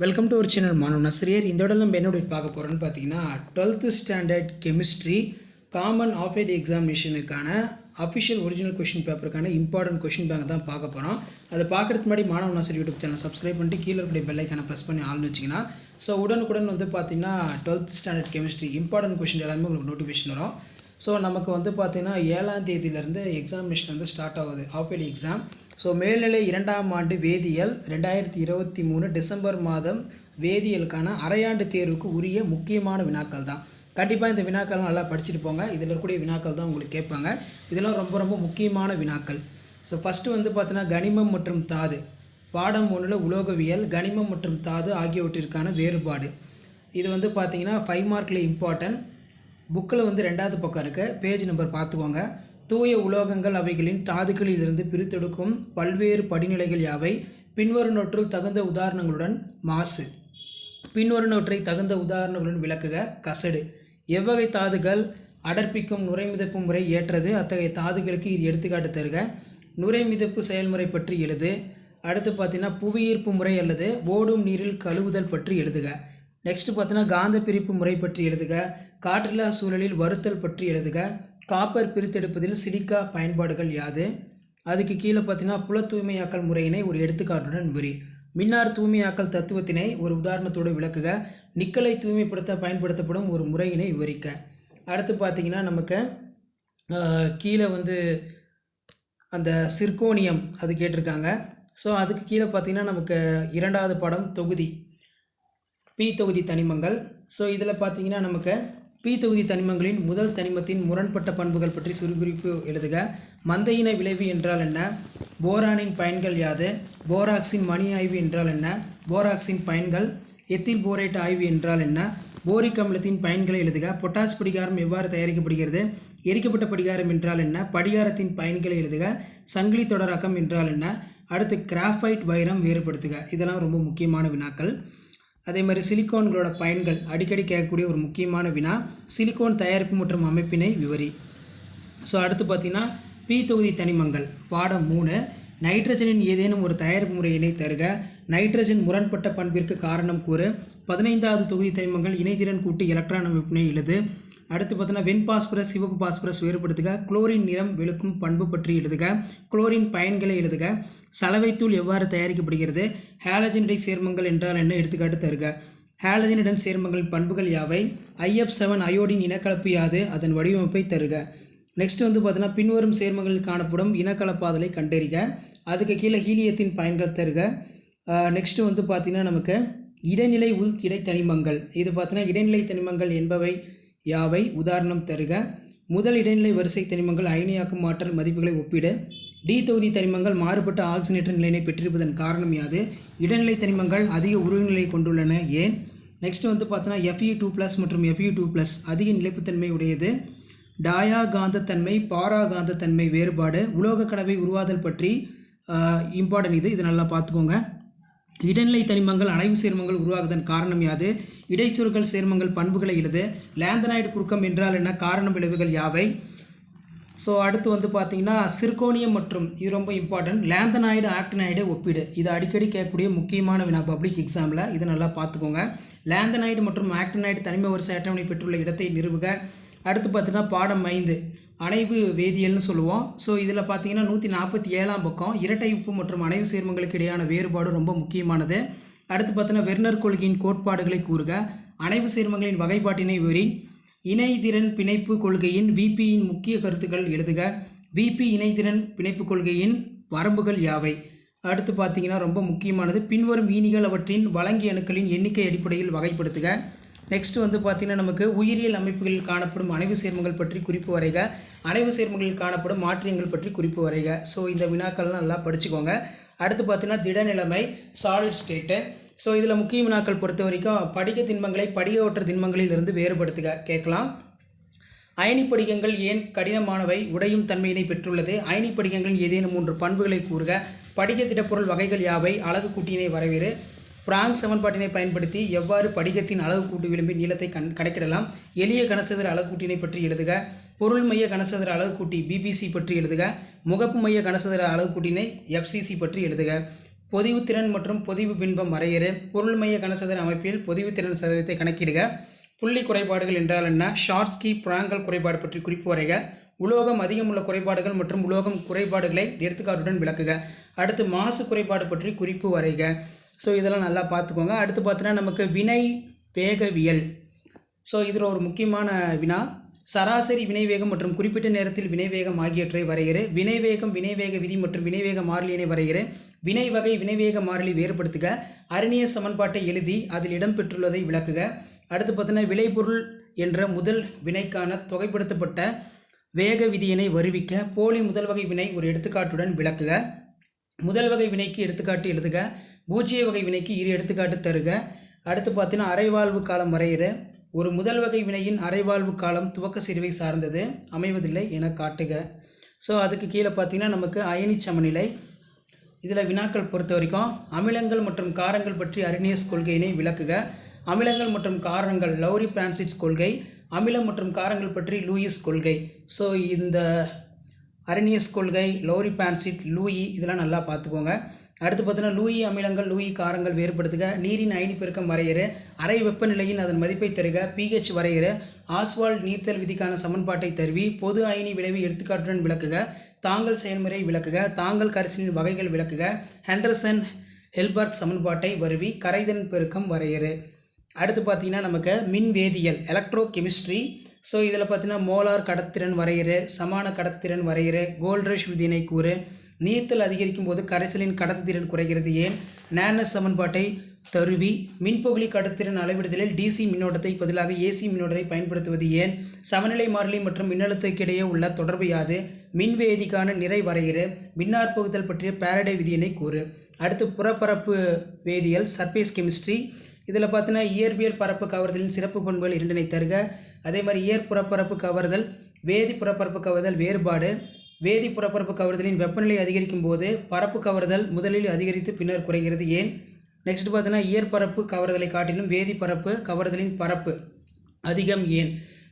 Welcome to ஒரு channel மாணவன் ஆசிரியர். இந்த இடம் நம்ம என்ன பார்க்க போகிறோம்னு பார்த்தீங்கன்னா 12th standard chemistry common of eight எக்ஸாமினேஷனுக்கான அஃபிஷியல் ஒரிஜினல் கொஷின் பேப்பருக்கான இம்பார்ட்டன்ட் கொஷின் பேங்க் தான் பார்க்க போகிறோம். அதை பார்க்குறதுக்கு முன்னாடி மாணவன் ஆசிரியர் யூடியூப் சேனல் சப்ஸ்கிரைப் பண்ணிட்டு கீழே இருக்கிற பெல்லைக்கான ப்ரெஸ் பண்ணி ஆள்னு வச்சிங்கன்னா ஸோ உடனுக்குடன் வந்து பார்த்தீங்கன்னா 12th standard chemistry important question எல்லாமே உங்களுக்கு நோட்டிஃபிகேஷன் வரும். ஸோ நமக்கு வந்து பார்த்திங்கன்னா 7ஆம் தேதியிலேருந்து எக்ஸாமினேஷன் வந்து ஸ்டார்ட் ஆகுது, ஆஃப் இயர்லி எக்ஸாம். ஸோ மேல்நிலை 2ஆம் ஆண்டு வேதியியல் 2023 டிசம்பர் மாதம் வேதியியலுக்கான அரையாண்டு தேர்வுக்கு உரிய முக்கியமான வினாக்கள் தான். கண்டிப்பாக இந்த வினாக்கள்லாம் நல்லா படிச்சுட்டு போங்க. இதில் இருக்கக்கூடிய வினாக்கள் தான் உங்களுக்கு கேட்பாங்க. இதெல்லாம் ரொம்ப ரொம்ப முக்கியமான வினாக்கள். ஸோ ஃபஸ்ட்டு வந்து பார்த்தீங்கன்னா கனிமம் மற்றும் தாது பாடம் 1ல் உலோகவியல், கனிமம் மற்றும் தாது ஆகியவற்றிற்கான வேறுபாடு. இது வந்து பார்த்தீங்கன்னா 5 மார்க்கில் இம்பார்ட்டன்ட். புக்கில் வந்து 2வது பக்கம் இருக்குது, பேஜ் நம்பர் பார்த்துக்கோங்க. தூய உலோகங்கள் அவைகளின் தாதுக்களிலிருந்து பிரித்தெடுக்கும் பல்வேறு படிநிலைகள் யாவை? பின்வருவனற்றுள் தகுந்த உதாரணங்களுடன் மாசு. பின்வருவனவற்றை தகுந்த உதாரணங்களுடன் விளக்குக. கசடு. எவ்வகை தாதுகள் அடர்ப்பிக்கும் நுரைமிதப்பு முறை ஏற்றது? அத்தகைய தாதுகளுக்கு இது எடுத்துக்காட்டு தருக. நுரைமிதப்பு செயல்முறை பற்றி எழுது. அடுத்து பார்த்தீங்கன்னா புவியீர்ப்பு முறை அல்லது ஓடும் நீரில் கழுவுதல் பற்றி எழுதுக. நெக்ஸ்ட் பார்த்தீங்கன்னா காந்த பிரிப்பு முறை பற்றி எழுதுக. காற்றில்லா சூழலில் வருத்தல் பற்றி எழுதுக. காப்பர் பிரித்தெடுப்பதில் சிலிக்கா பயன்பாடுகள் யாது? அதுக்கு கீழே பார்த்தீங்கன்னா புல தூய்மையாக்கல் முறையினை ஒரு எடுத்துக்காட்டுடன் விவரி. மின்னார் தூய்மையாக்கல் தத்துவத்தினை ஒரு உதாரணத்தோடு விளக்குக. நிக்கலை தூய்மைப்படுத்த பயன்படுத்தப்படும் ஒரு முறையினை விவரிக்க. அடுத்து பார்த்தீங்கன்னா நமக்கு கீழே வந்து அந்த சிர்கோனியம் அது கேட்டிருக்காங்க. ஸோ அதுக்கு கீழே பார்த்தீங்கன்னா நமக்கு 2வது பாடம் தொகுதி பி தொகுதி தனிமங்கள். ஸோ இதில் பார்த்தீங்கன்னா நமக்கு பி தொகுதி தனிமங்களின் முதல் தனிமத்தின் முரண்பட்ட பண்புகள் பற்றி சுருக்குறிப்பு எழுதுக. மந்தையின விளைவு என்றால் என்ன? போரானின் பயன்கள் யாது? போராக்சின் மணி ஆய்வு என்றால் என்ன? போராக்சின் பயன்கள். எத்தில் போரேட் ஆய்வு என்றால் என்ன? போரிக் அமிலத்தின் பயன்களை எழுதுக. பொட்டாஸ் படிகாரம் எவ்வாறு தயாரிக்கப்படுகிறது? எரிக்கப்பட்ட படிகாரம் என்றால் என்ன? படிகாரத்தின் பயன்களை எழுதுக. சங்கிலி தொடராக்கம் என்றால் என்ன? அடுத்து கிராஃபைட் வைரம் வேறுபடுத்துக. இதெல்லாம் ரொம்ப முக்கியமான வினாக்கள். அதே மாதிரி சிலிக்கான்களோட பயன்கள் அடிக்கடி கேட்கக்கூடிய ஒரு முக்கியமான வினா. சிலிக்கான் தயாரிப்பு மற்றும் அமைப்பினை விவரி. ஸோ அடுத்து பார்த்தீங்கன்னா பி தொகுதி தனிமங்கள் பாடம் 3 நைட்ரஜனின் ஏதேனும் ஒரு தயாரிப்பு முறையினை தருக. நைட்ரஜன் முரண்பட்ட பண்பிற்கு காரணம் கூறு. 15வது தொகுதி தனிமங்கள் இணைதிறன் கூட்டு எலக்ட்ரான் அமைப்பினை எழுது. அடுத்து பார்த்தீங்கன்னா வெண் பாஸ்பரஸ் சிவப்பு பாஸ்பரஸ் வேறுபடுத்துக. குளோரின் நிறம் வெளுக்கும் பண்பு பற்றி எழுதுக. குளோரின் பயன்களை எழுதுக. சலவைத்தூள் எவ்வாறு தயாரிக்கப்படுகிறது? ஹாலஜனிடை சேர்மங்கள் என்றால் என்ன? எடுத்துக்காட்டு தருக. ஹாலஜனிடன் சேர்மங்களின் பண்புகள் யாவை? IF7 அயோடின் இனக்கலப்பு யாது? அதன் வடிவமைப்பை தருக. நெக்ஸ்ட் வந்து பார்த்தீங்கன்னா பின்வரும் சேர்மங்களில் காணப்படும் இனக்கலப்பாதலை கண்டறிக. அதுக்கு கீழே ஹீலியத்தின் பயன்கள் தருக. நெக்ஸ்ட் வந்து பார்த்தீங்கன்னா நமக்கு இடைநிலை உள் இடை தனிமங்கள். இது பார்த்தீங்கன்னா இடைநிலை தனிமங்கள் என்பவை யாவை? உதாரணம் தருக. முதல் இடைநிலை வரிசை தனிமங்கள் அயனியாக்கும் ஆற்றல் மதிப்புகளை ஒப்பிடு. டி தொகுதி தனிமங்கள் மாறுபட்ட ஆக்சிஜனேற்ற நிலையினை பெற்றிருப்பதன் காரணம் யாது? இடைநிலை தனிமங்கள் அதிக உருகுநிலை கொண்டுள்ளன, ஏன்? நெக்ஸ்ட் வந்து பார்த்தோன்னா Fe2+ மற்றும் Fe2+ அதிக நிலைப்புத்தன்மை உடையது. டயாகாந்தத்தன்மை பாராகாந்தத்தன்மை வேறுபாடு. உலோக கடவை உருவாதல் பற்றி இம்பார்ட்டன்ட். இது நல்லா பார்த்துக்கோங்க. இடைநிலை தனிமங்கள் அணைவு சேர்மங்கள் உருவாகுதன் காரணம் யாது? இடைச்சுருக்கள் சேர்மங்கள் பண்புகளை எழுது. லேந்தனைடு குறுக்கம் என்றால் என்ன? காரணம் விளைவுகள் யாவை? ஸோ அடுத்து வந்து பார்த்தீங்கன்னா சிர்கோனியம் மற்றும் இது ரொம்ப இம்பார்ட்டன்ட். லேந்தனைடு ஆக்டினைடு ஒப்பீடு. இது அடிக்கடி கேட்கக்கூடிய முக்கியமான வினா பப்ளிக் எக்ஸாமில். இதை நல்லா பார்த்துக்கோங்க. லேந்தனைடு மற்றும் ஆக்டினைடு தனிம வரிசை அட்டவணை பெற்றுள்ள இடத்தை நிறுவுக. அடுத்து பார்த்தீங்கன்னா பாடம் 5 அணைவு வேதியியல்னு சொல்லுவோம். ஸோ இதில் பார்த்தீங்கன்னா 147ஆம் பக்கம் இரட்டை உப்பு மற்றும் அணைவு சேர்மங்களுக்கு இடையான வேறுபாடு ரொம்ப முக்கியமானது. அடுத்து பார்த்தீங்கன்னா வெர்னர் கொள்கையின் கோட்பாடுகளை கூறுக. அணைவு சேர்மங்களின் வகைப்பாட்டினை விவரி. இணைதிறன் பிணைப்பு கொள்கையின் VPயின் முக்கிய கருத்துக்கள் எழுதுக. VP இணைதிறன் பிணைப்பு கொள்கையின் வரம்புகள் யாவை? அடுத்து பார்த்தீங்கன்னா ரொம்ப முக்கியமானது பின்வரும் ஈனிகள் அவற்றின் வழங்கிய அணுக்களின் எண்ணிக்கை அடிப்படையில் வகைப்படுத்துக. நெக்ஸ்ட் வந்து பார்த்திங்கன்னா நமக்கு உயிரியல் அமைப்புகளில் காணப்படும் அணைவு சேர்மங்கள் பற்றி குறிப்பு வரைக. அணைவு சேர்மங்களில் காணப்படும் மாற்றியங்கள் பற்றி குறிப்பு வரைக. ஸோ இந்த வினாக்கள்லாம் நல்லா படிச்சுக்கோங்க. அடுத்து பார்த்தீங்கன்னா திடநிலைமை சாலிட் ஸ்டேட்டு. ஸோ இதில் முக்கிய வினாக்கள் பொறுத்த வரைக்கும் படிக திண்மங்களை படிகவற்ற திண்மங்களிலிருந்து வேறுபடுத்துக கேட்கலாம். அயனி படிகங்கள் ஏன் கடினமானவை? உடையும் தன்மையினை பெற்றுள்ளது. அயனி படிகங்களின் ஏதேனும் 3 பண்புகளை கூறுக. படிக திடப்பொருள் வகைகள் யாவை? அலகு கூட்டினை வரைவேறு. பிராங்க் சமன்பாட்டினை பயன்படுத்தி எவ்வாறு படிகத்தின் அலகு கூட்டு விளிம்பின் நீளத்தை கணக்கிடலாம்? எளிய கனசதுர அலகு கூட்டினை பற்றி எழுதுக. பொருள் மைய கனசதுர அலகு கூட்டி BBC பற்றி எழுதுக. முகப்பு மைய கனசதுர அலகு கூட்டினை FCC பற்றி எழுதுக. பொதிவுத்திறன் மற்றும் பொதிவு பின்பம் வரையறு. பொருள்மைய கனசதுர அமைப்பில் பொதிவுத்திறன் சதவீதத்தை கணக்கிடுக. புள்ளி குறைபாடுகள் என்றால் என்ன? ஷார்ட்ஸ்கி பிராங்கல் குறைபாடு பற்றி குறிப்பு வரைக. உலோகம் அதிகம் உள்ள குறைபாடுகள் மற்றும் உலோகம் குறைபாடுகளை எடுத்துக்காட்டுடன் விளக்குக. அடுத்து மாசு குறைபாடு பற்றி குறிப்பு வரைக. ஸோ இதெல்லாம் நல்லா பார்த்துக்கோங்க. அடுத்து பார்த்தீங்கன்னா நமக்கு வினை வேகவியல். ஸோ இதில் ஒரு முக்கியமான வினா, சராசரி வினைவேகம் மற்றும் குறிப்பிட்ட நேரத்தில் வினைவேகம் ஆகியவற்றை வரைகிறேன். வினைவேகம், வினைவேக விதி மற்றும் வினைவேக மாறிலியினை வரைகிறேன். வினை வகை, வினைவேக மாறிலி வேறுபடுத்துக. அரிணிய சமன்பாட்டை எழுதி அதில் இடம்பெற்றுள்ளதை விளக்குக. அடுத்து பார்த்தீங்கன்னா விளைபொருள் என்ற முதல் வினைக்கான தொகைப்படுத்தப்பட்ட வேக விதியினை வருவிக்க. போலி முதல் வகை வினை ஒரு எடுத்துக்காட்டுடன் விளக்குக. முதல் வகை வினைக்கு எடுத்துக்காட்டு எழுதுக. பூஜ்ஜிய வகை வினைக்கு 2 எடுத்துக்காட்டு தருக. அடுத்து பார்த்தீங்கன்னா அரைவாழ்வு காலம் வரைகிற. ஒரு முதல் வகை வினையின் அரைவாழ்வு காலம் துவக்க சிறுவை சார்ந்தது அமைவதில்லை என காட்டுக. ஸோ அதுக்கு கீழே பார்த்தீங்கன்னா நமக்கு அயனி சமநிலை. இதில் வினாக்கள் பொறுத்த வரைக்கும் அமிலங்கள் மற்றும் காரங்கள் பற்றி அரினியஸ் கொள்கையினை விளக்குக. அமிலங்கள் மற்றும் காரங்கள் லௌரி பிரான்சிஸ் கொள்கை. அமிலம் மற்றும் காரங்கள் பற்றி லூயிஸ் கொள்கை. ஸோ இந்த அரினியஸ் கொள்கை, லௌரி பிரான்சிஸ், லூயி இதெல்லாம் நல்லா பார்த்துக்கோங்க. அடுத்து பார்த்தீங்கன்னா லூயி அமிலங்கள், லூயி காரங்கள் வேறுபடுத்துக. நீரின் அயனி பெருக்கம் வரைகிற. அறை வெப்பநிலையின் அதன் மதிப்பை தருக. pH வரைகிற. ஆஸ்வால்ட் நீர்த்தல் விதிக்கான சமன்பாட்டை தருவி. பொது அயனி விளைவு எடுத்துக்காட்டுடன் விளக்குக. தாங்கல் செயல்முறை விளக்குக. தாங்கல் கரைசலின் வகைகள் விளக்குக. ஹெண்டர்சன் ஹெல்பர்க் சமன்பாட்டை வருவி. கரைதிறன் பெருக்கம் வரைகிற. அடுத்து பார்த்தீங்கன்னா நமக்கு மின்வேதியியல், எலக்ட்ரோ கெமிஸ்ட்ரி. ஸோ இதில் பார்த்தீங்கன்னா மோலார் கடத்திறன் வரைகிற. சமான கடத்திறன் வரைகிற. கோல்ட்ரஷ் விதியினை கூறு. நீர்த்தல் அதிகரிக்கும் போது கரைசலின் கடத்துத்திறன் குறைகிறது ஏன்? நேனஸ் சமன்பாட்டை தருவி. மின்பகுளி கடத்துத்திறன் அளவிடுதலில் டிசி மின்னோட்டத்தை பதிலாக ஏசி மின்னோட்டத்தை பயன்படுத்துவது ஏன்? சமநிலை மாறிலி மற்றும் மின்னழுத்தத்திற்கிடையே உள்ள தொடர்பு யாது? மின்வேதிக்கான நிறை வரைகிற. மின்னார் பகுத்தல் பற்றிய பாரடே விதியினை கூறு. அடுத்து புறப்பரப்பு வேதியியல், சர்ஃபேஸ் கெமிஸ்ட்ரி. இதில் பார்த்தீங்கன்னா இயற்பியல் பரப்பு கவர்தலின் சிறப்பு பண்புகள் 2 தருக. அதே மாதிரி இயற் புறப்பரப்பு கவர்தல், வேதி புறப்பரப்பு கவர்தல் வேறுபாடு. வேதி புறப்பரப்பு கவர்தலின் வெப்பநிலை அதிகரிக்கும் போது பரப்பு கவர்தல் முதலில் அதிகரித்து பின்னர் குறைகிறது ஏன்? நெக்ஸ்ட் பார்த்தீங்கன்னா இயற்பரப்பு கவர்தலை காட்டிலும் வேதி பரப்பு கவர்தலின் பரப்பு அதிகம் ஏன்?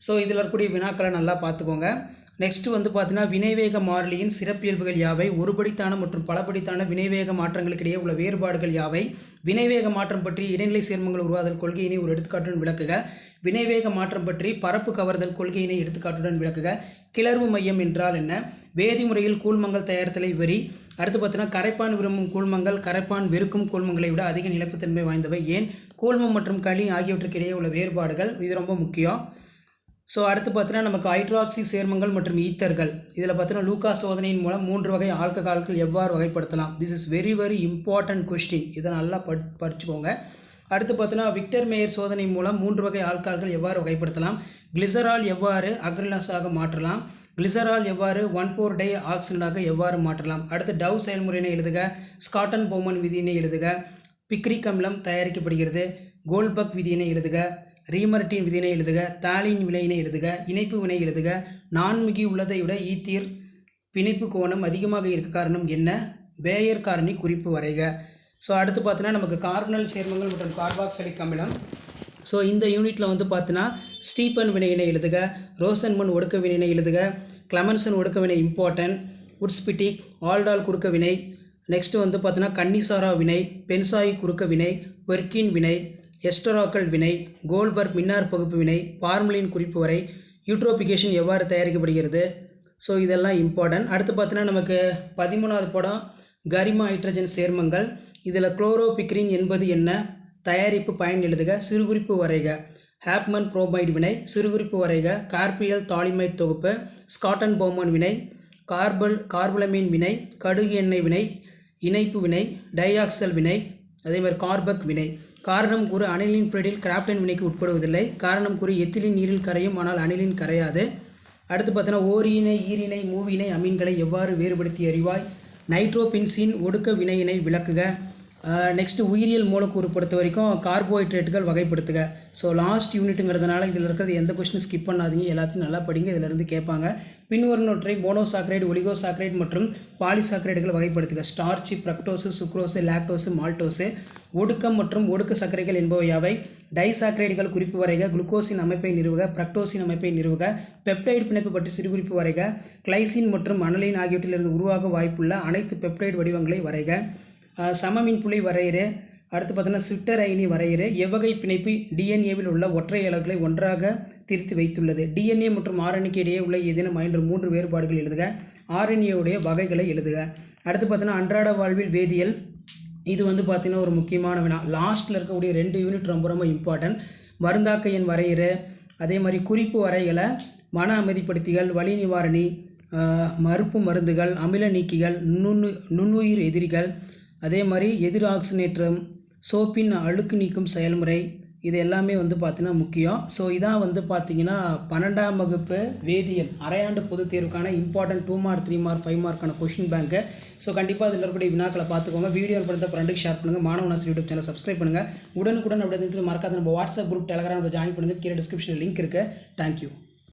ஸோ இதில் இருக்கக்கூடிய வினாக்களை நல்லா பார்த்துக்கோங்க. நெக்ஸ்ட் வந்து பார்த்தீங்கன்னா வினைவேக மாறிலியின் சிறப்பியல்புகள் யாவை? ஒருபடித்தான மற்றும் பலபடித்தான வினைவேக மாற்றங்களுக்கிடையே உள்ள வேறுபாடுகள் யாவை? வினைவேக மாற்றம் பற்றி இடைநிலை சேர்மங்கள் உருவாதல் கொள்கையினை ஒரு எடுத்துக்காட்டுடன் விளக்குக. வினைவேக மாற்றம் பற்றி பரப்பு கவர்தல் கொள்கையினை எடுத்துக்காட்டுடன் விளக்குக. கிளர்வு மையம் என்றால் என்ன? வேதிமுறையில் கூழ்மங்கள் தயாரித்தலை வரி. அடுத்து பார்த்தீங்கன்னா கரைப்பான் விரும்பும் கூழ்மங்கள் கரைப்பான் வெறுக்கும் கூழ்மங்களை விட அதிக நிலைப்புத்தன்மை வாய்ந்தவை ஏன்? கூழ்மம் மற்றும் களி ஆகியவற்றுக்கு இடையே உள்ள வேறுபாடுகள், இது ரொம்ப முக்கியம். ஸோ அடுத்து பார்த்தீங்கன்னா நமக்கு ஹைட்ராக்சி சேர்மங்கள் மற்றும் ஈத்தர்கள். இதில் பார்த்தீங்கன்னா லூகா சோதனையின் மூலம் 3 வகை ஆல்கஹால்கள் எவ்வாறு வகைப்படுத்தலாம்? This is very very important question. இதை நல்லா படிச்சுக்கோங்க. அடுத்து பார்த்தீங்கன்னா விக்டர் மேயர் சோதனை மூலம் 3 வகை ஆல்கஹால்கள் எவ்வாறு வகைப்படுத்தலாம்? கிளிசரால் எவ்வாறு அக்ரிலாஸாக மாற்றலாம்? கிளிசரால் எவ்வாறு 1,4-டை ஆக்சிடனாக எவ்வாறு மாற்றலாம்? அடுத்து டவ் செயல்முறையினை எழுதுக. ஸ்காட்டன் போமன் விதியினை எழுதுக. பிக்ரிக் அமிலம் தயாரிக்கப்படுகிறது. கோல்பக் விதியினை எழுதுக. ரீமர்டின் விதியினை எழுதுக. தாலின் வினையினை எழுதுக. இணைப்பு வினை எழுதுக. நான்மிகி உள்ளதை விட ஈத்தீர் பிணைப்பு கோணம் அதிகமாக இருக்க காரணம் என்ன? பேயர் காரணி குறிப்பு வரைக. ஸோ அடுத்து பார்த்தீங்கன்னா நமக்கு கார்பனல் சேர்மங்கள் மற்றும் கார்பாக்சிலிக் அமிலம். ஸோ இந்த யூனிட்டில் வந்து பார்த்தீங்கன்னா ஸ்டீபன் வினையினை எழுதுக. ரோசன்மன் ஒடுக்க வினையினை எழுதுக. கிளமன்சன் ஒடுக்க வினை இம்பார்ட்டன்ட். உட்ஸ்பிட்டிக், ஆல்டால் குறுக்க வினை. நெக்ஸ்ட்டு வந்து பார்த்தீங்கன்னா கன்னிசாரா வினை, பென்சாயி குறுக்க வினை, பெர்கின் வினை, எஸ்டராக்கல் வினை, கோல்பர்க் மின்னார் பகுப்பு வினை, பார்மலின் குறிப்பு வரை, யூட்ரோபிகேஷன் எவ்வாறு தயாரிக்கப்படுகிறது. ஸோ இதெல்லாம் இம்பார்ட்டன்ட். அடுத்து பார்த்தீங்கன்னா நமக்கு 13வது படம் கரிம ஹைட்ரஜன் சேர்மங்கள். இதில் குளோரோபிக்ரின் என்பது என்ன? தயாரிப்பு பயன் எழுதுக. சிறுகுறிப்பு வரைக. ஹாப்மன் புரோமைடு வினை. சிறுகுறிப்பு வரைக. கார்பியல் தாலிமைட் தொகுப்பு. ஸ்காட்டன் போமன் வினை. கார்பலமீன் வினை. கடுகு எண்ணெய் வினை. இணைப்பு வினை. டையாக்சல் வினை. அதேமாதிரி கார்பக் வினை. காரணம் கூறு அனிலின் பிரெடில் கிராப்டன் வினைக்கு உட்படுவதில்லை. காரணம் கூறு எத்திலின் நீரில் கரையும் ஆனால் அனிலின் கரையாது. அடுத்து பார்த்தீங்கன்னா ஓரியினை, ஈரினை, மூவினை அமீன்களை எவ்வாறு வேறுபடுத்தி அறிவாய்? நைட்ரோபின்சின் ஒடுக்க வினையினை விளக்குக. நெக்ஸ்ட்டு உயிரியல் மூலக்கூறு பொறுத்த வரைக்கும் கார்போஹைட்ரேட்டுகள் வகைப்படுத்துக. ஸோ லாஸ்ட் யூனிட்டுங்கிறதுனால இதில் இருக்கிறது எந்த கொஸ்டினும் ஸ்கிப் பண்ணாதீங்க, எல்லாத்தையும் நல்லா படிங்க, இதிலிருந்து கேட்பாங்க. பின்வருவனவற்றை மோனோசாக்ரைடு, ஒலிகோசாக்ரைடு மற்றும் பாலிசாக்ரைடுகள் வகைப்படுத்துக. ஸ்டார்ச்சி, பிரக்டோஸு, சுக்ரோஸு, லாக்டோஸு, மால்டோஸு. ஒடுக்கம் மற்றும் ஒடுக்க சர்க்கரைகள் என்பவையாவை? டைசாக்ரைடுகள் குறிப்பு வரைக. குளுக்கோஸின் அமைப்பை நிறுவுக. பிரக்டோஸின் அமைப்பை நிறுவுக. பெப்டைடு பிணைப்பு பற்றி சிறுகுறிப்பு வரைக. கிளைசின் மற்றும் அனலின் ஆகியவற்றிலிருந்து உருவாக வாய்ப்புள்ள அனைத்து பெப்டைடு வடிவங்களை வரைக. சமமின் புள்ளி வரையறை, அடுத்து பார்த்தீங்கன்னா சிட்டர் அயனி வரையறை, எவ்வகை பிணைப்பு டிஎன்ஏவில் உள்ள ஒற்றை இலக்குகளை ஒன்றாக திரித்து வைத்துள்ளது, டிஎன்ஏ மற்றும் ஆர்என்ஏக்கு இடையே உள்ள ஏதேனும் 3 வேறுபாடுகள் எழுதுக, ஆர்என்ஏவுடைய வகைகளை எழுதுக. அடுத்து பார்த்தீங்கன்னா அன்றாட வாழ்வில் வேதியியல், இது வந்து பார்த்திங்கன்னா ஒரு முக்கியமான வினா. லாஸ்ட்டில் இருக்கக்கூடிய 2 யூனிட் ரொம்ப ரொம்ப இம்பார்ட்டன்ட். மருந்தாக்க எண் வரையறை, அதே மாதிரி குறிப்பு வரைகளை, மன அமைதிப்படுத்திகள், வலி நிவாரணி, மறுப்பு மருந்துகள், அமில நீக்கிகள், நுண்ணுயிர் எதிரிகள், அதே மாதிரி எதிர் ஆக்சினேற்றம், சோப்பின் அழுக்கு நீக்கும் செயல்முறை, இது எல்லாமே வந்து பார்த்திங்கன்னா முக்கியம். ஸோ இதான் வந்து பார்த்திங்கன்னா 12ஆம் வகுப்பு வேதியியல் அரையாண்டு பொதுத் தேர்வுக்கான இம்பார்ட்டன்ட் 2 மார்க் 3 மார்க் 5 மார்க்கான கொஷின் பேங்க்கு. ஸோ கண்டிப்பாக அதில் இருக்கக்கூடிய வினாக்களை பார்த்துக்கோங்க. வீடியோ படுத்த ஃப்ரெண்டுக்கு ஷேர் பண்ணுங்கள். மாணவனாஸ் யூடியூப் சேனல் சப்ஸ்கிரைப் பண்ணுங்கள். உடனுக்குடன் அப்படி மறக்காத நம்ம வாட்ஸ்அப் குரூப் டெலகிராமில் ஜாயின் பண்ணுங்கள். கீழே டிஸ்கிரிப்ஷனில் லிங்க் இருக்குது. தேங்க்யூ.